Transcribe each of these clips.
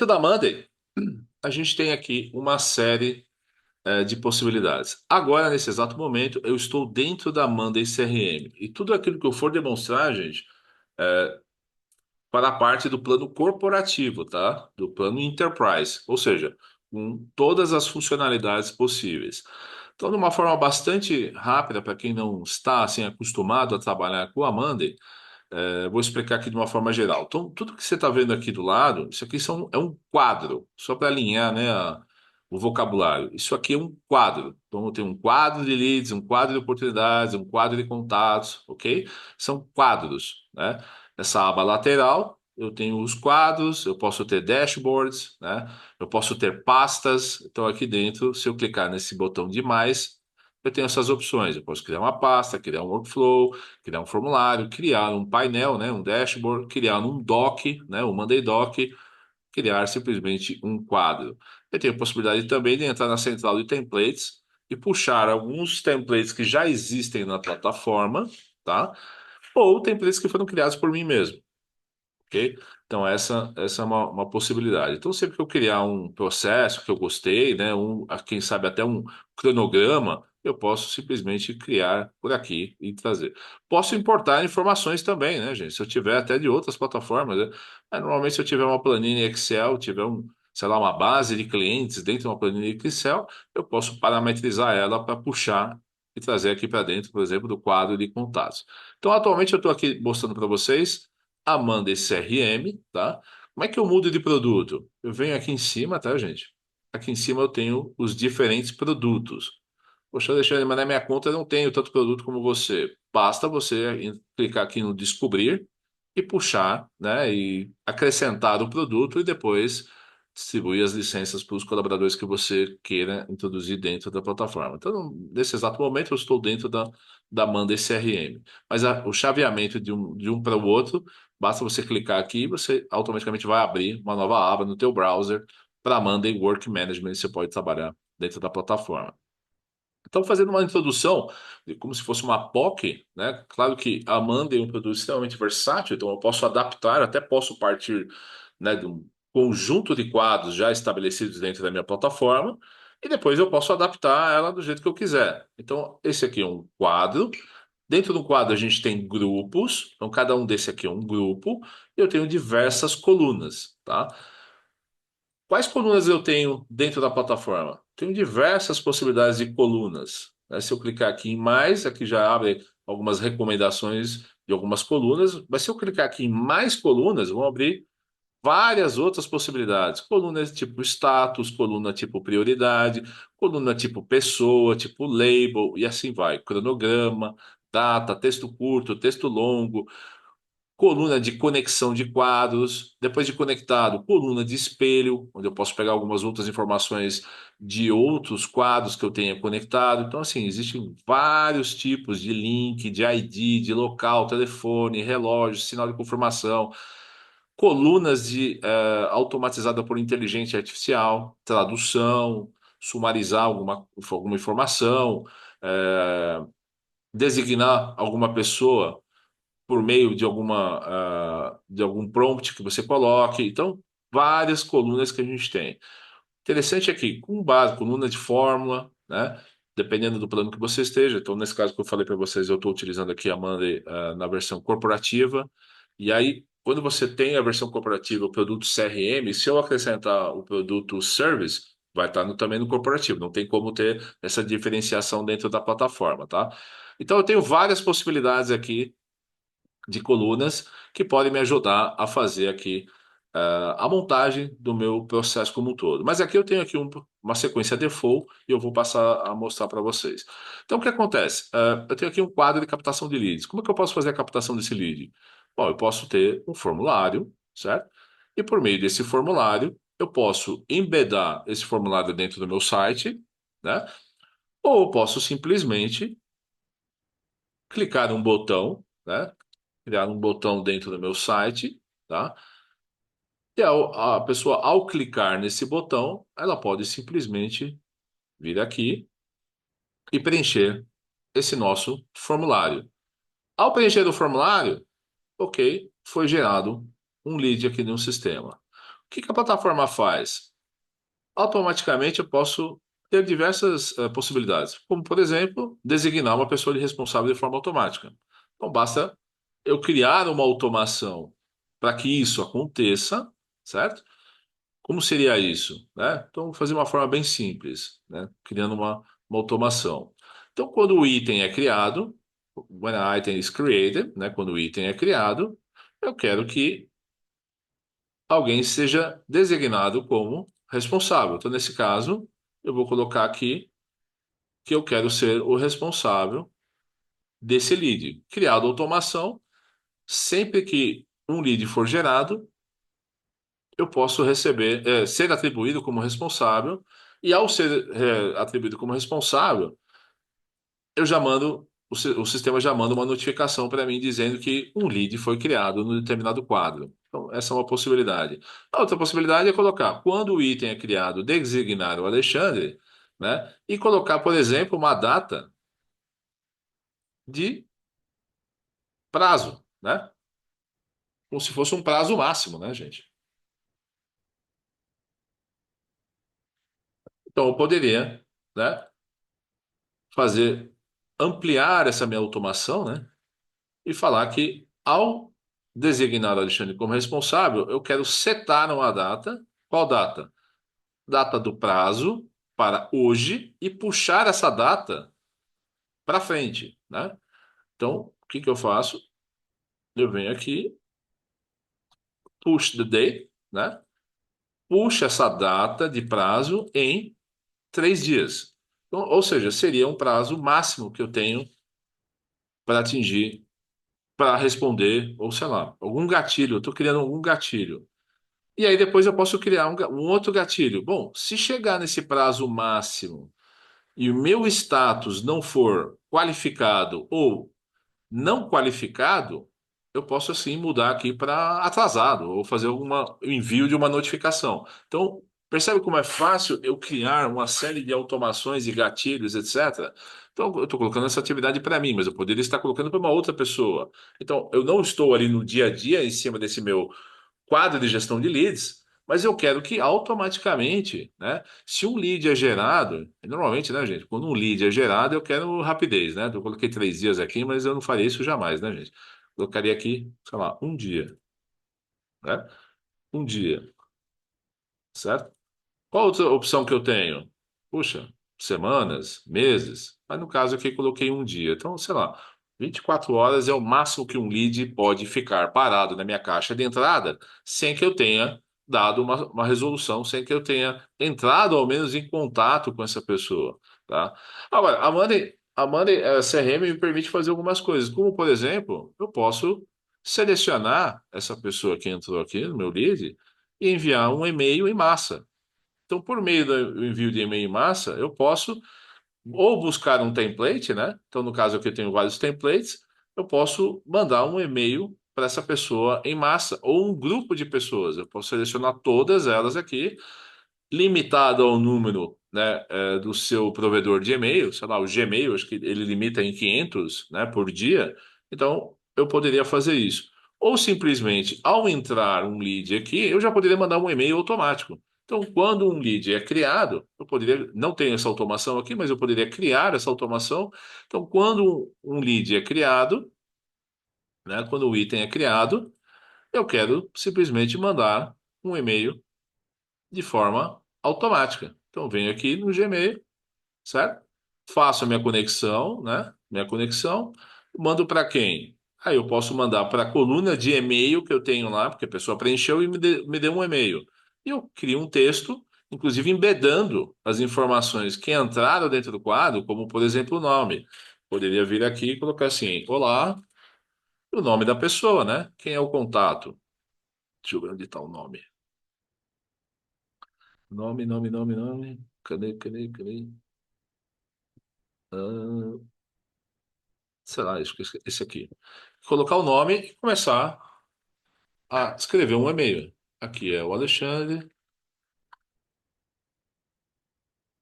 Dentro da Monday, a gente tem aqui uma série de possibilidades. Agora, nesse exato momento, eu estou dentro da Monday CRM. E tudo aquilo que eu for demonstrar, gente, para a parte do plano corporativo, tá? Do plano Enterprise, ou seja, com todas as funcionalidades possíveis. Então, de uma forma bastante rápida, para quem não está assim acostumado a trabalhar com a Monday, vou explicar aqui de uma forma geral. Então, tudo que você está vendo aqui do lado, isso aqui é um quadro, só para alinhar, né, o vocabulário. Isso aqui é um quadro. Então, tem um quadro de leads, um quadro de oportunidades, um quadro de contatos, ok? São quadros, né? Nessa aba lateral, eu tenho os quadros, eu posso ter dashboards, né? Eu posso ter pastas. Então, aqui dentro, se eu clicar nesse botão de mais, eu tenho essas opções. Eu posso criar uma pasta, criar um workflow, criar um formulário, criar um painel, né, um dashboard, criar um doc, né, um Monday Doc, criar simplesmente um quadro. Eu tenho a possibilidade também de entrar na central de templates e puxar alguns templates que já existem na plataforma, tá? Ou templates que foram criados por mim mesmo. Ok? Então, essa é uma possibilidade. Então, sempre que eu criar um processo que eu gostei, né, quem sabe até um cronograma, eu posso simplesmente criar por aqui e trazer. Posso importar informações também, né, gente? Se eu tiver até de outras plataformas, né? Normalmente, se eu tiver uma planilha Excel, tiver sei lá, uma base de clientes dentro de uma planilha Excel, eu posso parametrizar ela para puxar e trazer aqui para dentro, por exemplo, do quadro de contatos. Então, atualmente, eu estou aqui mostrando para vocês Amanda CRM, tá? Como é que eu mudo de produto? Eu venho aqui em cima, tá, gente? Aqui em cima eu tenho os diferentes produtos. Poxa, Alexandre, mas na minha conta eu não tenho tanto produto como você. Basta você clicar aqui no descobrir e puxar, né? E acrescentar o produto e depois distribuir as licenças para os colaboradores que você queira introduzir dentro da plataforma. Então, nesse exato momento, eu estou dentro da Monday CRM. Mas o chaveamento de um para o outro, basta você clicar aqui e você automaticamente vai abrir uma nova aba no teu browser para Monday Work Management. Você pode trabalhar dentro da plataforma. Então, fazendo uma introdução, como se fosse uma POC, né? Claro que a Monday é um produto extremamente versátil, então eu posso adaptar, até posso partir, né, de um conjunto de quadros já estabelecidos dentro da minha plataforma, e depois eu posso adaptar ela do jeito que eu quiser. Então, esse aqui é um quadro. Dentro do quadro, a gente tem grupos, então cada um desse aqui é um grupo, e eu tenho diversas colunas, tá? Quais colunas eu tenho dentro da plataforma? Tenho diversas possibilidades de colunas, né? Se eu clicar aqui em mais, aqui já abre algumas recomendações de algumas colunas, mas se eu clicar aqui em mais colunas, vão abrir várias outras possibilidades. Coluna tipo status, coluna tipo prioridade, coluna tipo pessoa, tipo label, e assim vai. Cronograma, data, texto curto, texto longo, coluna de conexão de quadros, depois de conectado, coluna de espelho, onde eu posso pegar algumas outras informações de outros quadros que eu tenha conectado. Então, assim, existem vários tipos de link, de ID, de local, telefone, relógio, sinal de confirmação, colunas automatizada por inteligência artificial, tradução, sumarizar alguma informação, designar alguma pessoa por meio de algum prompt que você coloque. Então, várias colunas que a gente tem. Interessante aqui, com base, coluna de fórmula, né? Dependendo do plano que você esteja. Então, nesse caso que eu falei para vocês, eu estou utilizando aqui a Monday, na versão corporativa. E aí, quando você tem a versão corporativa, o produto CRM, se eu acrescentar o produto Service, vai estar também no corporativo. Não tem como ter essa diferenciação dentro da plataforma, tá? Então, eu tenho várias possibilidades aqui de colunas que podem me ajudar a fazer aqui a montagem do meu processo como um todo. Mas aqui eu tenho aqui uma sequência default e eu vou passar a mostrar para vocês. Então, o que acontece? Eu tenho aqui um quadro de captação de leads. Como é que eu posso fazer a captação desse lead? Bom, eu posso ter um formulário, certo? E por meio desse formulário, eu posso embedar esse formulário dentro do meu site, né? Ou eu posso simplesmente clicar num botão, né? Criar um botão dentro do meu site, tá? E a pessoa, ao clicar nesse botão, ela pode simplesmente vir aqui e preencher esse nosso formulário. Ao preencher o formulário, ok, foi gerado um lead aqui no sistema. que a plataforma faz? Automaticamente eu posso ter diversas possibilidades, como, por exemplo, designar uma pessoa de responsável de forma automática. Então, basta eu criar uma automação para que isso aconteça, certo? Como seria isso, né? Então, vou fazer uma forma bem simples, né? Criando uma automação. Então, quando o item é criado, when an item is created, né? Quando o item é criado, eu quero que alguém seja designado como responsável. Então, nesse caso, eu vou colocar aqui que eu quero ser o responsável desse lead. Criado automação, sempre que um lead for gerado, eu posso receber, ser atribuído como responsável, e ao ser, atribuído como responsável, eu já mando, o sistema já manda uma notificação para mim dizendo que um lead foi criado no determinado quadro. Então, essa é uma possibilidade. A outra possibilidade é colocar, quando o item é criado, designar o Alexandre, né? E colocar, por exemplo, uma data de prazo, né? Como se fosse um prazo máximo, né, gente? Então, eu poderia, né, fazer, ampliar essa minha automação, né? E falar que, ao designar o Alexandre como responsável, eu quero setar uma data. Qual data? Data do prazo para hoje e puxar essa data para frente, né? Então, o que que eu faço? Eu venho aqui, push the date, né? Puxa essa data de prazo em 3 dias. Então, ou seja, seria um prazo máximo que eu tenho para atingir, para responder, ou sei lá, algum gatilho. Eu estou criando algum gatilho. E aí depois eu posso criar um outro gatilho. Bom, se chegar nesse prazo máximo e o meu status não for qualificado ou não qualificado, eu posso assim mudar aqui para atrasado ou fazer alguma envio de uma notificação. Então, percebe como é fácil eu criar uma série de automações e gatilhos, etc. Então, eu estou colocando essa atividade para mim, mas eu poderia estar colocando para uma outra pessoa. Então, eu não estou ali no dia a dia em cima desse meu quadro de gestão de leads, mas eu quero que automaticamente, né? Se um lead é gerado, normalmente, né, gente, quando um lead é gerado, eu quero rapidez, né? Eu coloquei 3 dias aqui, mas eu não faria isso jamais, né, gente? Colocaria aqui, sei lá, um dia, né? Um dia, certo? Qual outra opção que eu tenho? Puxa, semanas, meses. Mas no caso aqui coloquei um dia. Então, sei lá, 24 horas é o máximo que um lead pode ficar parado na minha caixa de entrada sem que eu tenha dado uma resolução, sem que eu tenha entrado ao menos em contato com essa pessoa, tá? Agora, a Monday CRM me permite fazer algumas coisas, como, por exemplo, eu posso selecionar essa pessoa que entrou aqui no meu lead e enviar um e-mail em massa. Então, por meio do envio de e-mail em massa, eu posso ou buscar um template, né? Então, no caso aqui eu tenho vários templates, eu posso mandar um e-mail para essa pessoa em massa, ou um grupo de pessoas. Eu posso selecionar todas elas aqui, limitado ao número, né, do seu provedor de e-mail, sei lá, o Gmail, acho que ele limita em 500, né, por dia. Então, eu poderia fazer isso. Ou simplesmente, ao entrar um lead aqui, eu já poderia mandar um e-mail automático. Então, quando um lead é criado, eu poderia, não tenho essa automação aqui, mas eu poderia criar essa automação. Então, quando um lead é criado, né, quando o item é criado, eu quero simplesmente mandar um e-mail de forma automática. Então, venho aqui no Gmail, certo? Faço a minha conexão, né? Minha conexão, mando para quem? Aí eu posso mandar para a coluna de e-mail que eu tenho lá, porque a pessoa preencheu e me deu um e-mail. E eu crio um texto, inclusive embedando as informações que entraram dentro do quadro, como, por exemplo, o nome. Poderia vir aqui e colocar assim: Olá, o nome da pessoa, né? Quem é o contato? Deixa eu ver onde está o nome. Nome, nome, nome, nome. Cadê, cadê, cadê? Ah, sei lá, acho que esse aqui. Colocar o nome e começar a escrever um e-mail. Aqui é o Alexandre,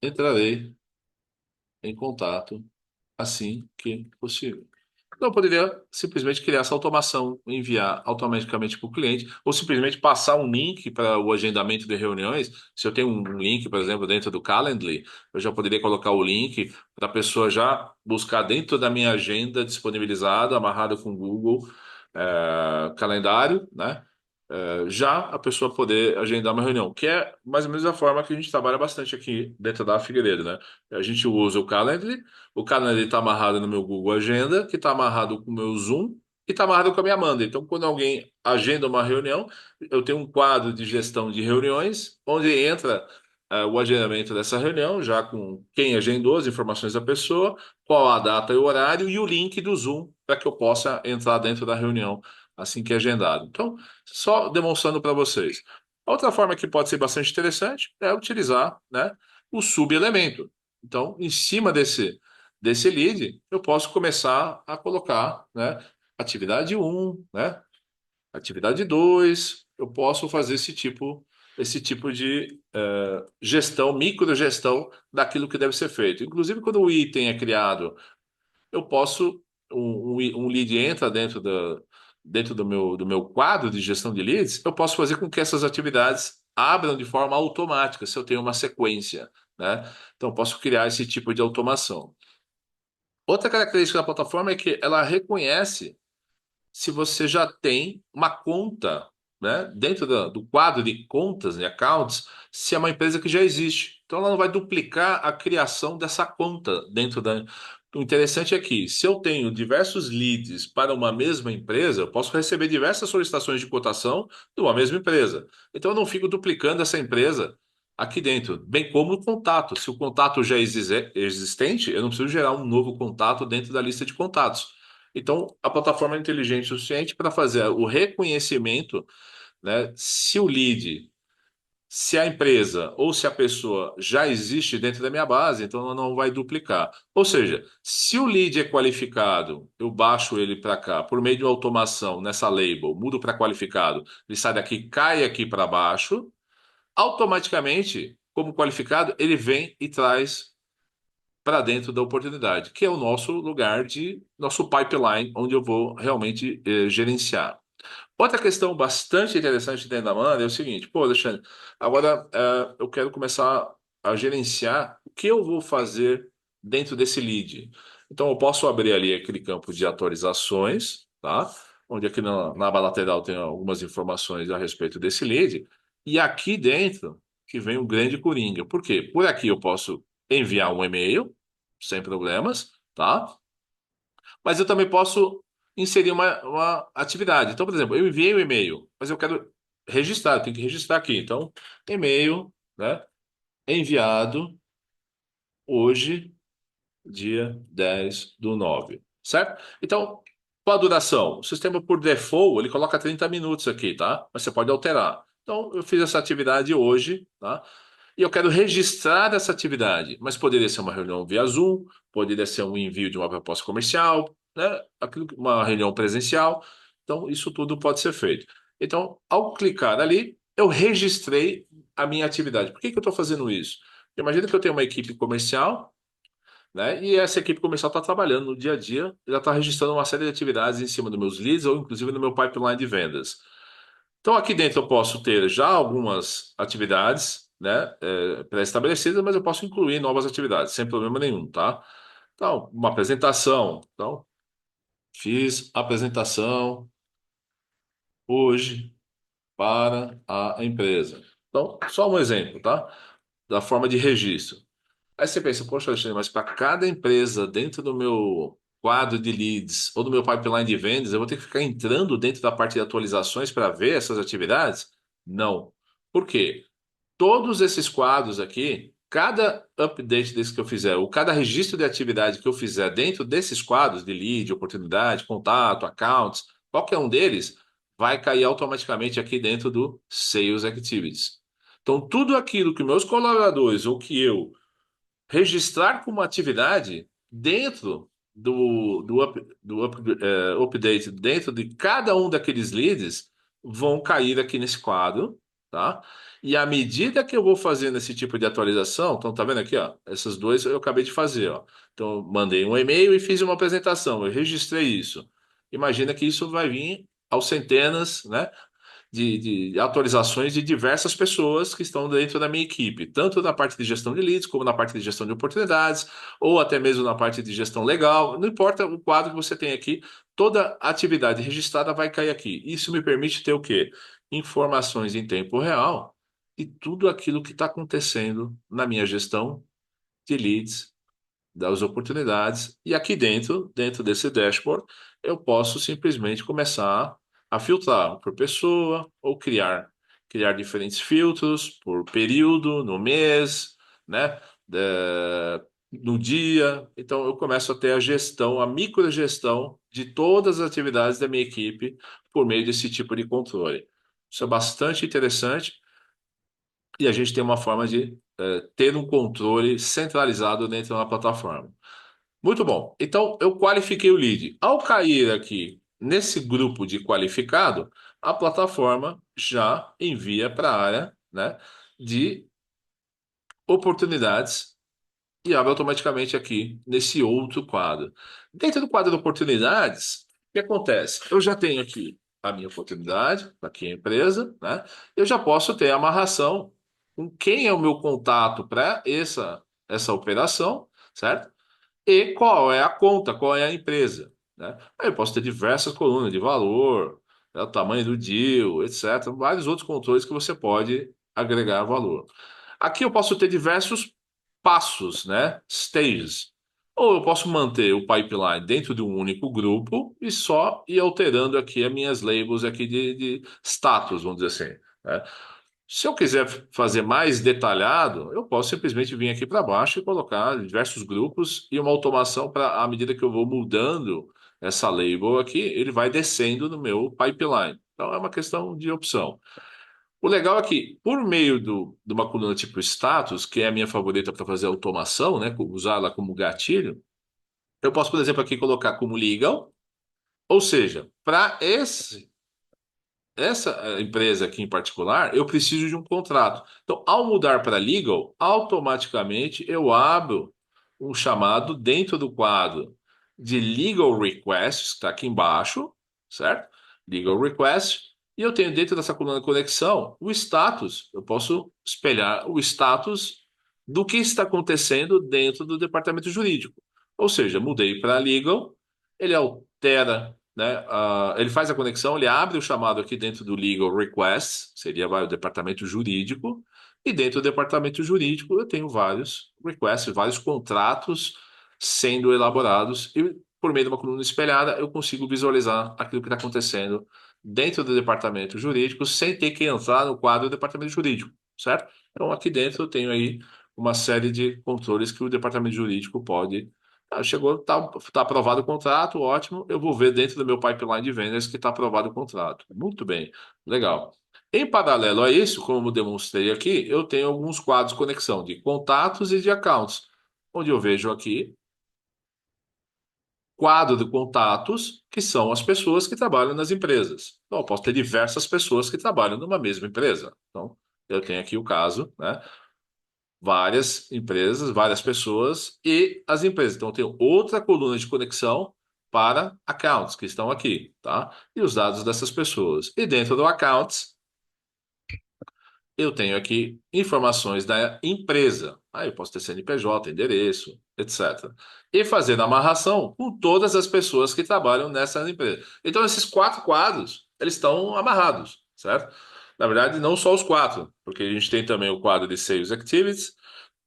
entrarei em contato assim que possível. Não, eu poderia simplesmente criar essa automação, enviar automaticamente para o cliente, ou simplesmente passar um link para o agendamento de reuniões. Se eu tenho um link, por exemplo, dentro do Calendly, eu já poderia colocar o link para a pessoa já buscar dentro da minha agenda disponibilizada, amarrada com o Google Calendário, né? Já a pessoa poder agendar uma reunião, que é mais ou menos a forma que a gente trabalha bastante aqui dentro da Figueiredo, né? A gente usa o Calendly está amarrado no meu Google Agenda, que está amarrado com o meu Zoom e está amarrado com a minha Amanda. Então, quando alguém agenda uma reunião, eu tenho um quadro de gestão de reuniões, onde entra o agendamento dessa reunião, já com quem agendou, as informações da pessoa, qual a data e o horário e o link do Zoom para que eu possa entrar dentro da reunião assim que agendado. Então, só demonstrando para vocês. Outra forma que pode ser bastante interessante é utilizar, né, o subelemento. Então, em cima desse lead, eu posso começar a colocar, né, atividade um, né, atividade 2. Eu posso fazer esse tipo de gestão, microgestão daquilo que deve ser feito. Inclusive, quando o item é criado, eu posso, um lead entra dentro do meu quadro de gestão de leads, eu posso fazer com que essas atividades abram de forma automática, se eu tenho uma sequência, né? Então, eu posso criar esse tipo de automação. Outra característica da plataforma é que ela reconhece se você já tem uma conta, né, dentro do quadro de contas, de accounts, se é uma empresa que já existe. Então, ela não vai duplicar a criação dessa conta dentro da. O interessante é que, se eu tenho diversos leads para uma mesma empresa, eu posso receber diversas solicitações de cotação de uma mesma empresa. Então, eu não fico duplicando essa empresa aqui dentro, bem como o contato. Se o contato já é existente, eu não preciso gerar um novo contato dentro da lista de contatos. Então, a plataforma é inteligente o suficiente para fazer o reconhecimento, né? Se o lead, se a empresa ou se a pessoa já existe dentro da minha base, então ela não vai duplicar. Ou seja, se o lead é qualificado, eu baixo ele para cá por meio de uma automação nessa label, mudo para qualificado, ele sai daqui, cai aqui para baixo, automaticamente, como qualificado, ele vem e traz para dentro da oportunidade, que é o nosso lugar nosso pipeline, onde eu vou realmente gerenciar. Outra questão bastante interessante dentro da Amanda é o seguinte, pô, Alexandre, agora eu quero começar a gerenciar o que eu vou fazer dentro desse lead. Então eu posso abrir ali aquele campo de atualizações, tá? Onde aqui na aba lateral tem algumas informações a respeito desse lead, e aqui dentro que vem o grande coringa. Por quê? Por aqui eu posso enviar um e-mail, sem problemas, tá? Mas eu também posso inserir uma atividade. Então, por exemplo, eu enviei um e-mail, mas eu quero registrar, eu tenho que registrar aqui. Então, e-mail, né? Enviado hoje, dia 10/9, certo? Então, qual a duração? O sistema, por default, ele coloca 30 minutos aqui, tá? Mas você pode alterar. Então, eu fiz essa atividade hoje, tá? E eu quero registrar essa atividade, mas poderia ser uma reunião via Zoom, poderia ser um envio de uma proposta comercial, né? Uma reunião presencial. Então, isso tudo pode ser feito. Então, ao clicar ali, eu registrei a minha atividade. Por que que eu estou fazendo isso? Imagina que eu tenho uma equipe comercial, né? E essa equipe comercial está trabalhando no dia a dia, já está registrando uma série de atividades em cima dos meus leads ou inclusive no meu pipeline de vendas. Então, aqui dentro eu posso ter já algumas atividades, né, pré-estabelecidas, mas eu posso incluir novas atividades, sem problema nenhum, tá? Então, uma apresentação. Então, fiz apresentação hoje para a empresa. Então, só um exemplo, tá? Da forma de registro. Aí você pensa, poxa, Alexandre, mas para cada empresa dentro do meu quadro de leads ou do meu pipeline de vendas, eu vou ter que ficar entrando dentro da parte de atualizações para ver essas atividades? Não. Por quê? Todos esses quadros aqui, cada update desse que eu fizer, ou cada registro de atividade que eu fizer dentro desses quadros de lead, oportunidade, contato, accounts, qualquer um deles, vai cair automaticamente aqui dentro do Sales Activities. Então, tudo aquilo que meus colaboradores ou que eu registrar como atividade dentro do update, dentro de cada um daqueles leads, vão cair aqui nesse quadro. tá? E à medida que eu vou fazendo esse tipo de atualização, então tá vendo aqui, ó, essas duas eu acabei de fazer, ó. Então, eu mandei um e-mail e fiz uma apresentação, eu registrei isso. Imagina que isso vai vir aos centenas, né? De atualizações de diversas pessoas que estão dentro da minha equipe, tanto na parte de gestão de leads, como na parte de gestão de oportunidades, ou até mesmo na parte de gestão legal. Não importa o quadro que você tem aqui, toda atividade registrada vai cair aqui. Isso me permite ter o quê? Informações em tempo real e tudo aquilo que está acontecendo na minha gestão de leads, das oportunidades. E aqui dentro desse dashboard, eu posso simplesmente começar a filtrar por pessoa ou criar diferentes filtros por período, no mês, né? No dia. Então, eu começo a ter a gestão, a microgestão de todas as atividades da minha equipe por meio desse tipo de controle. Isso é bastante interessante e a gente tem uma forma de ter um controle centralizado dentro da plataforma. Muito bom. Então, eu qualifiquei o lead. Ao cair aqui nesse grupo de qualificado, a plataforma já envia para a área, né, de oportunidades e abre automaticamente aqui nesse outro quadro. Dentro do quadro de oportunidades, o que acontece? Eu já tenho aqui a minha oportunidade, aqui a empresa, né? Eu já posso ter a amarração com quem é o meu contato para essa operação, certo? E qual é a conta, qual é a empresa, né? Aí eu posso ter diversas colunas de valor, né, o tamanho do deal, etc. Vários outros controles que você pode agregar valor. Aqui eu posso ter diversos passos, né? Stages. Ou eu posso manter o pipeline dentro de um único grupo e só ir alterando aqui as minhas labels aqui de status, vamos dizer assim, né? Se eu quiser fazer mais detalhado, eu posso simplesmente vir aqui para baixo e colocar diversos grupos e uma automação para, à medida que eu vou mudando essa label aqui, ele vai descendo no meu pipeline. Então é uma questão de opção. O legal é que, por meio de uma coluna tipo status, que é a minha favorita para fazer automação, né, usar ela como gatilho, eu posso, por exemplo, aqui colocar como legal, ou seja, para essa empresa aqui em particular, eu preciso de um contrato. Então, ao mudar para legal, automaticamente eu abro um chamado dentro do quadro de legal requests, que está aqui embaixo, certo? Legal request. E eu tenho dentro dessa coluna de conexão o status. Eu posso espelhar o status do que está acontecendo dentro do departamento jurídico. Ou seja, mudei para legal, ele altera, né? Ele faz a conexão, ele abre o chamado aqui dentro do Legal Requests, seria vai, o departamento jurídico, e dentro do departamento jurídico eu tenho vários requests, vários contratos sendo elaborados, e por meio de uma coluna espelhada eu consigo visualizar aquilo que está acontecendo dentro do departamento jurídico sem ter que entrar no quadro do departamento jurídico, certo? Então aqui dentro eu tenho aí uma série de controles que o departamento jurídico pode. Chegou, tá aprovado o contrato, ótimo. Eu vou ver dentro do meu pipeline de vendas que está aprovado o contrato. Muito bem, legal. Em paralelo a isso, como demonstrei aqui, eu tenho alguns quadros de conexão de contatos e de accounts, onde eu vejo aqui quadro de contatos, que são as pessoas que trabalham nas empresas. Então, eu posso ter diversas pessoas que trabalham numa mesma empresa. Então, eu tenho aqui o caso, né? Várias empresas, várias pessoas e as empresas. Então, eu tenho outra coluna de conexão para accounts que estão aqui, tá? E os dados dessas pessoas. E dentro do accounts, eu tenho aqui informações da empresa. Aí eu posso ter CNPJ, endereço, etc. E fazer a amarração com todas as pessoas que trabalham nessa empresa. Então, esses quatro quadros, eles estão amarrados, certo? Na verdade, não só os quatro, porque a gente tem também o quadro de Sales Activities,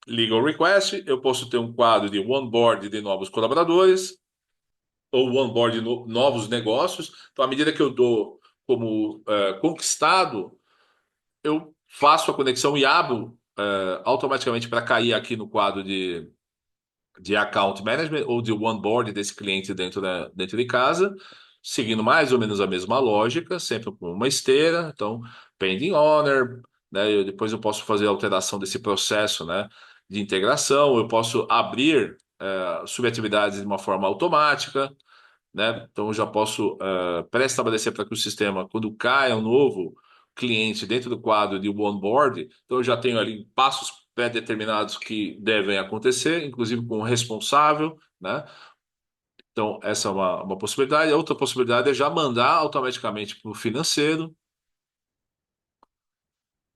Legal Request, eu posso ter um quadro de onboard de novos colaboradores ou onboard de novos negócios. Então, à medida que eu dou como conquistado, eu faço a conexão e abro automaticamente para cair aqui no quadro de account management ou de onboard desse cliente dentro de casa, seguindo mais ou menos a mesma lógica, sempre com uma esteira. Então, pending owner, né? Depois eu posso fazer a alteração desse processo, né, de integração. Eu posso abrir subatividades de uma forma automática, né? Então, eu já posso pré-estabelecer para que o sistema, quando cai um novo cliente dentro do quadro de onboard, então eu já tenho ali passos pré-determinados que devem acontecer, inclusive com o responsável, né? Então, essa é uma possibilidade. A outra possibilidade é já mandar automaticamente para o financeiro.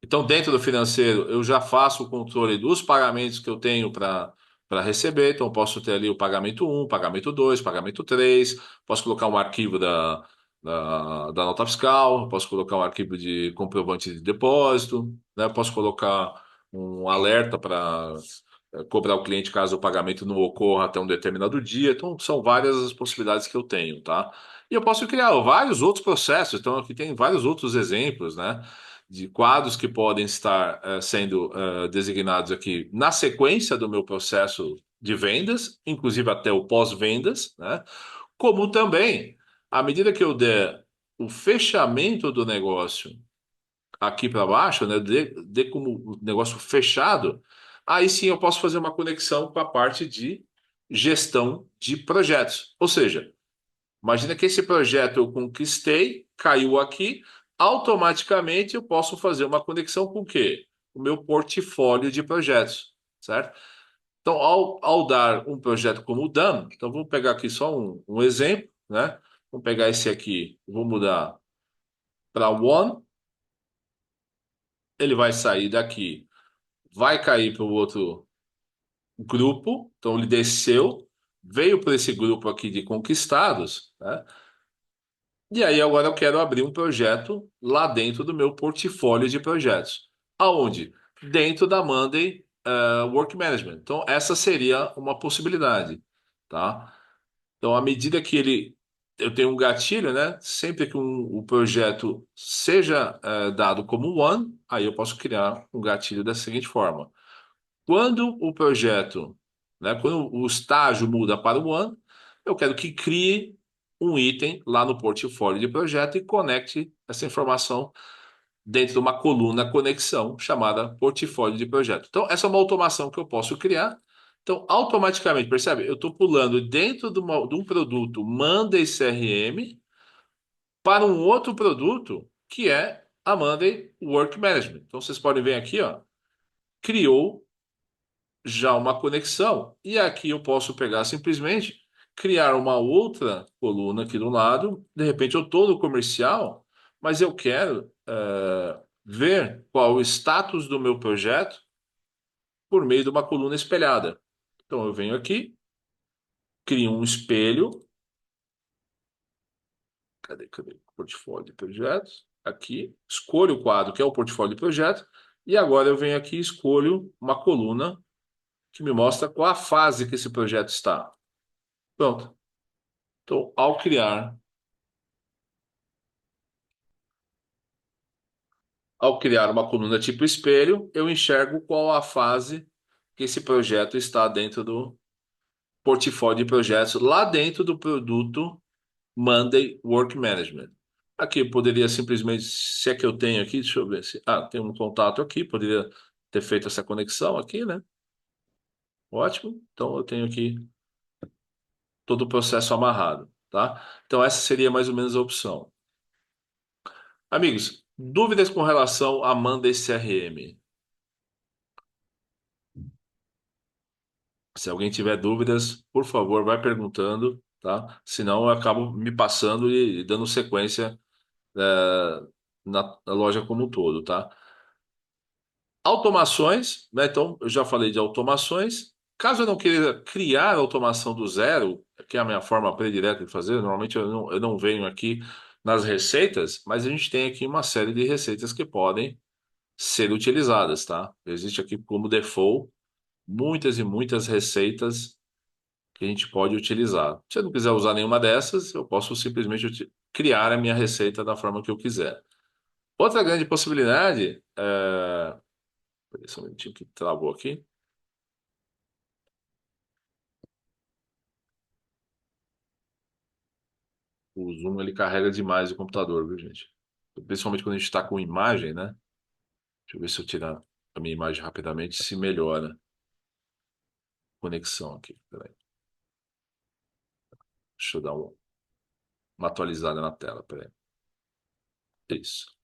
Então, dentro do financeiro, eu já faço o controle dos pagamentos que eu tenho para receber. Então, eu posso ter ali o pagamento um, pagamento 2, pagamento 3. Posso colocar um arquivo da nota fiscal, posso colocar um arquivo de comprovante de depósito, né? Posso colocar um alerta para cobrar o cliente caso o pagamento não ocorra até um determinado dia. Então, são várias as possibilidades que eu tenho, tá? E eu posso criar vários outros processos. Então, aqui tem vários outros exemplos, né? De quadros que podem estar sendo designados aqui na sequência do meu processo de vendas, inclusive até o pós-vendas, né? Como também, à medida que eu der o fechamento do negócio aqui para baixo, né? De como o negócio fechado, aí sim eu posso fazer uma conexão com a parte de gestão de projetos. Ou seja, imagina que esse projeto eu conquistei, caiu aqui, automaticamente eu posso fazer uma conexão com o quê? O meu portfólio de projetos, certo? Então, ao dar um projeto como o DAM, então vamos pegar aqui só um exemplo, né? Vamos pegar esse aqui, vou mudar para One, ele vai sair daqui, vai cair para o outro grupo, então ele desceu, veio para esse grupo aqui de conquistados, né? E aí agora eu quero abrir um projeto lá dentro do meu portfólio de projetos. Aonde? Dentro da Monday Work Management. Então essa seria uma possibilidade, tá? Então à medida que eu tenho um gatilho, né? Sempre que o projeto seja dado como one, aí eu posso criar um gatilho da seguinte forma. Quando o projeto, né, quando o estágio muda para o ano, eu quero que crie um item lá no portfólio de projeto e conecte essa informação dentro de uma coluna conexão chamada portfólio de projeto. Então, essa é uma automação que eu posso criar. Então, automaticamente, percebe? Eu estou pulando dentro de um produto Monday CRM para um outro produto que é a Monday Work Management. Então, vocês podem ver aqui, ó, criou já uma conexão. E aqui eu posso pegar simplesmente, criar uma outra coluna aqui do lado. De repente eu estou no comercial, mas eu quero ver qual o status do meu projeto por meio de uma coluna espelhada. Então eu venho aqui, crio um espelho. Cadê? Portfólio de projetos. Aqui, escolho o quadro que é o portfólio de projeto. E agora eu venho aqui e escolho uma coluna que me mostra qual a fase que esse projeto está. Pronto. Então, ao criar uma coluna tipo espelho, eu enxergo qual a fase que esse projeto está dentro do portfólio de projetos, lá dentro do produto Monday Work Management. Aqui eu poderia simplesmente, se é que eu tenho aqui, deixa eu ver se. Ah, tem um contato aqui, poderia ter feito essa conexão aqui, né? Ótimo. Então eu tenho aqui todo o processo amarrado, tá? Então essa seria mais ou menos a opção. Amigos, dúvidas com relação a Monday CRM? Se alguém tiver dúvidas, por favor, vai perguntando, tá? Senão eu acabo me passando e dando sequência, na loja como um todo, tá? Automações, né? Então, eu já falei de automações. Caso eu não queira criar automação do zero, que é a minha forma predileta de fazer, normalmente eu não venho aqui nas receitas, mas a gente tem aqui uma série de receitas que podem ser utilizadas, tá? Existe aqui como default muitas e muitas receitas que a gente pode utilizar. Se eu não quiser usar nenhuma dessas, eu posso simplesmente criar a minha receita da forma que eu quiser. Outra grande possibilidade Peraí, só um minutinho que travou aqui. O Zoom ele carrega demais o computador, viu, gente? Principalmente quando a gente está com imagem, né? Deixa eu ver se eu tirar a minha imagem rapidamente, se melhora a conexão aqui. Peraí. Deixa eu dar uma atualizada na tela. Peraí. Isso.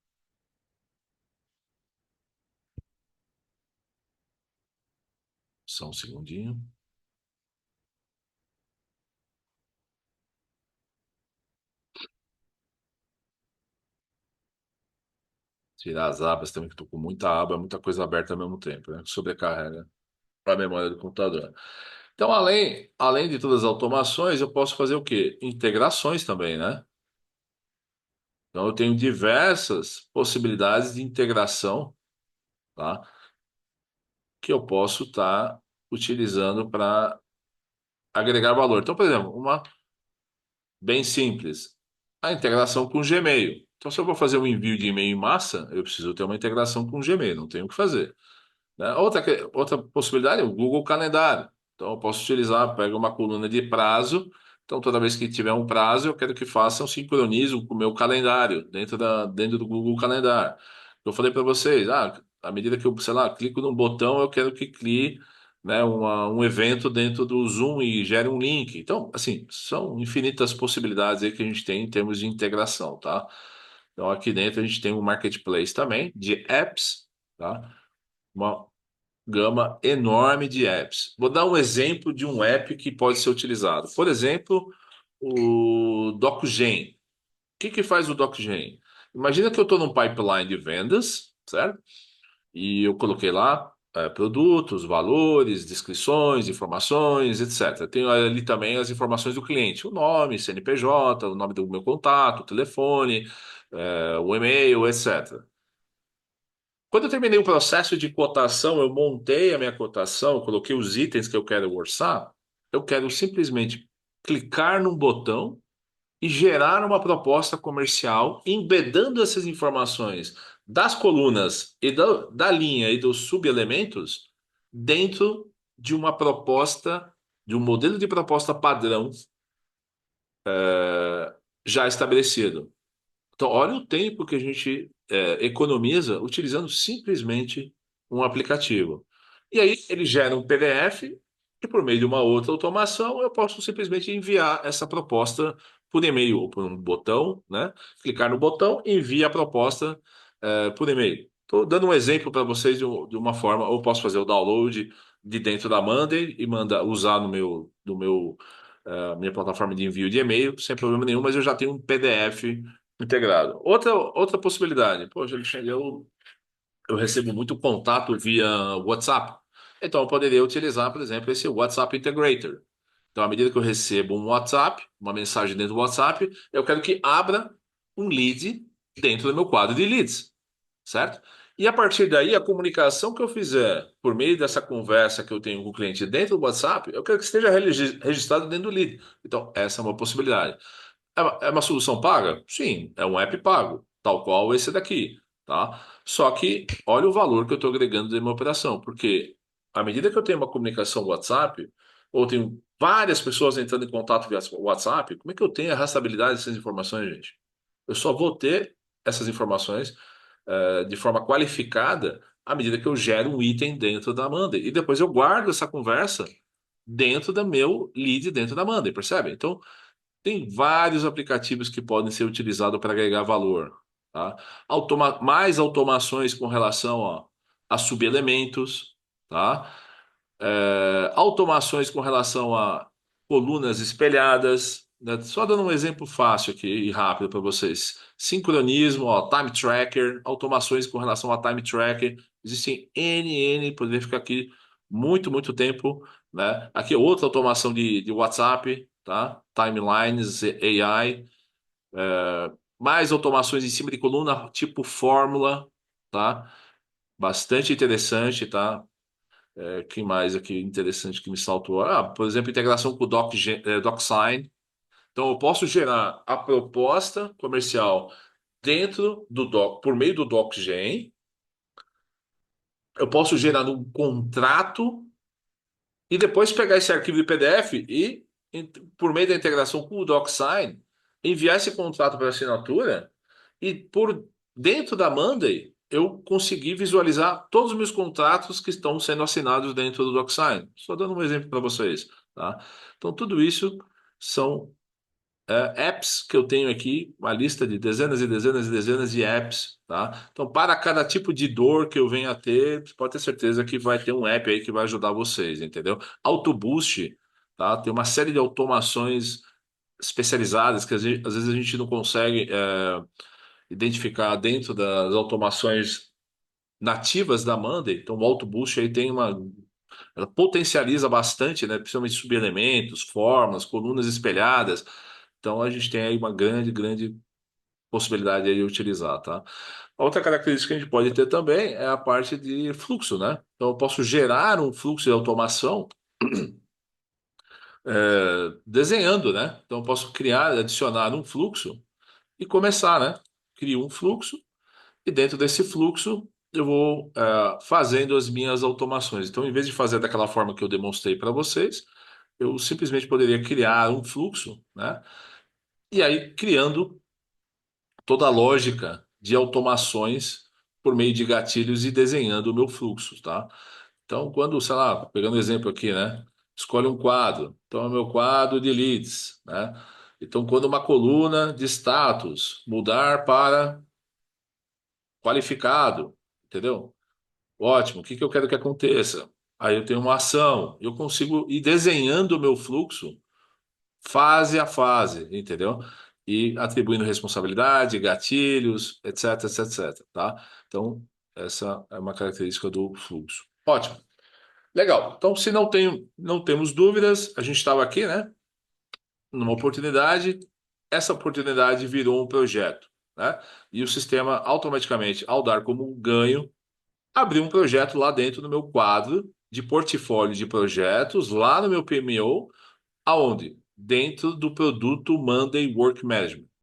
Só um segundinho. Tirar as abas também, que estou com muita aba, muita coisa aberta ao mesmo tempo, né? Sobrecarrega a memória do computador. Então, além de todas as automações, eu posso fazer o quê? Integrações também, né? Então, eu tenho diversas possibilidades de integração, tá? Que eu posso estar utilizando para agregar valor. Então, por exemplo, uma bem simples, a integração com o Gmail. Então, se eu vou fazer um envio de e-mail em massa, eu preciso ter uma integração com o Gmail, não tenho o que fazer. Né? Outra possibilidade é o Google Calendário. Então, eu posso utilizar, pego uma coluna de prazo. Então, toda vez que tiver um prazo, eu quero que faça um sincronismo com o meu calendário, dentro do Google Calendário. Eu falei para vocês, à medida que eu, sei lá, clico num botão, eu quero que crie, né, um evento dentro do Zoom e gere um link. Então, assim, são infinitas possibilidades aí que a gente tem em termos de integração, tá? Então, aqui dentro a gente tem um marketplace também de apps, tá? Uma gama enorme de apps. Vou dar um exemplo de um app que pode ser utilizado. Por exemplo, o DocGen. O que que faz o DocGen? Imagina que eu estou num pipeline de vendas, certo? E eu coloquei lá produtos, valores, descrições, informações, etc. Tenho ali também as informações do cliente, o nome, CNPJ, o nome do meu contato, o telefone, o e-mail, etc. Quando eu terminei o processo de cotação, eu montei a minha cotação, eu coloquei os itens que eu quero orçar. Eu quero simplesmente clicar num botão e gerar uma proposta comercial, embedando essas informações das colunas e da linha e dos subelementos dentro de uma proposta, de um modelo de proposta padrão já estabelecido. Então, olha o tempo que a gente economiza utilizando simplesmente um aplicativo. E aí ele gera um PDF e por meio de uma outra automação eu posso simplesmente enviar essa proposta por e-mail ou por um botão, né? Clicar no botão e envia a proposta por e-mail. Estou dando um exemplo para vocês de uma forma, ou posso fazer o download de dentro da Monday e usar no meu minha plataforma de envio de e-mail sem problema nenhum, mas eu já tenho um PDF integrado. Outra possibilidade, poxa, Alexandre, eu recebo muito contato via WhatsApp. Então, eu poderia utilizar, por exemplo, esse WhatsApp Integrator. Então, à medida que eu recebo um WhatsApp, uma mensagem dentro do WhatsApp, eu quero que abra um lead dentro do meu quadro de leads, certo? E a partir daí, a comunicação que eu fizer por meio dessa conversa que eu tenho com o cliente dentro do WhatsApp, eu quero que esteja registrado dentro do lead. Então, essa é uma possibilidade. É uma solução paga? Sim, é um app pago, tal qual esse daqui, tá? Só que olha o valor que eu estou agregando de uma operação, porque à medida que eu tenho uma comunicação WhatsApp, ou tenho várias pessoas entrando em contato via WhatsApp, como é que eu tenho a rastreabilidade dessas informações, gente? Eu só vou ter essas informações de forma qualificada à medida que eu gero um item dentro da Monday. E depois eu guardo essa conversa dentro do meu lead dentro da Monday, percebe? Então, tem vários aplicativos que podem ser utilizados para agregar valor, tá? Mais automações com relação a subelementos, tá? Automações com relação a colunas espelhadas, né? Só dando um exemplo fácil aqui e rápido para vocês. Sincronismo, ó, time tracker, automações com relação a time tracker. Existem poderia ficar aqui muito tempo, né? Aqui outra automação de WhatsApp, tá? Timelines, AI, mais automações em cima de coluna, tipo fórmula, tá? Bastante interessante, tá? Que mais aqui interessante que me saltou? Por exemplo, integração com o DocSign. Então, eu posso gerar a proposta comercial dentro do por meio do DocGen. Eu posso gerar um contrato e depois pegar esse arquivo de PDF e, por meio da integração com o DocSign, enviar esse contrato para assinatura e por dentro da Monday eu consegui visualizar todos os meus contratos que estão sendo assinados dentro do DocSign. Só dando um exemplo para vocês, tá? Então, tudo isso são apps que eu tenho aqui, uma lista de dezenas e dezenas e dezenas de apps, tá? Então, para cada tipo de dor que eu venha a ter, você pode ter certeza que vai ter um app aí que vai ajudar vocês, entendeu? AutoBoost, tá? Tem uma série de automações especializadas que às vezes a gente não consegue identificar dentro das automações nativas da Monday. Então, o AutoBoost aí tem uma ela potencializa bastante, né? Principalmente subelementos, formas, colunas espelhadas. Então a gente tem aí uma grande possibilidade aí de utilizar, tá? Outra característica que a gente pode ter também é a parte de fluxo, né? Então eu posso gerar um fluxo de automação desenhando, né? Então eu posso criar, adicionar um fluxo e começar, né? Crio um fluxo e dentro desse fluxo eu vou fazendo as minhas automações. Então, em vez de fazer daquela forma que eu demonstrei para vocês, eu simplesmente poderia criar um fluxo, né? E aí criando toda a lógica de automações por meio de gatilhos e desenhando o meu fluxo, tá? Então, quando, sei lá, pegando um exemplo aqui, né? Escolhe um quadro. Então, é o meu quadro de leads, né? Então, quando uma coluna de status mudar para qualificado, entendeu? Ótimo, o que que eu quero que aconteça? Aí eu tenho uma ação, eu consigo ir desenhando o meu fluxo fase a fase, entendeu? E atribuindo responsabilidade, gatilhos, etc, etc, etc, tá? Então, essa é uma característica do fluxo. Ótimo. Legal. Então, se não temos dúvidas, a gente estava aqui, né? Numa oportunidade, essa oportunidade virou um projeto, né? E o sistema automaticamente, ao dar como um ganho, abrir um projeto lá dentro do meu quadro de portfólio de projetos, lá no meu PMO, aonde? Dentro do produto Monday Work Management.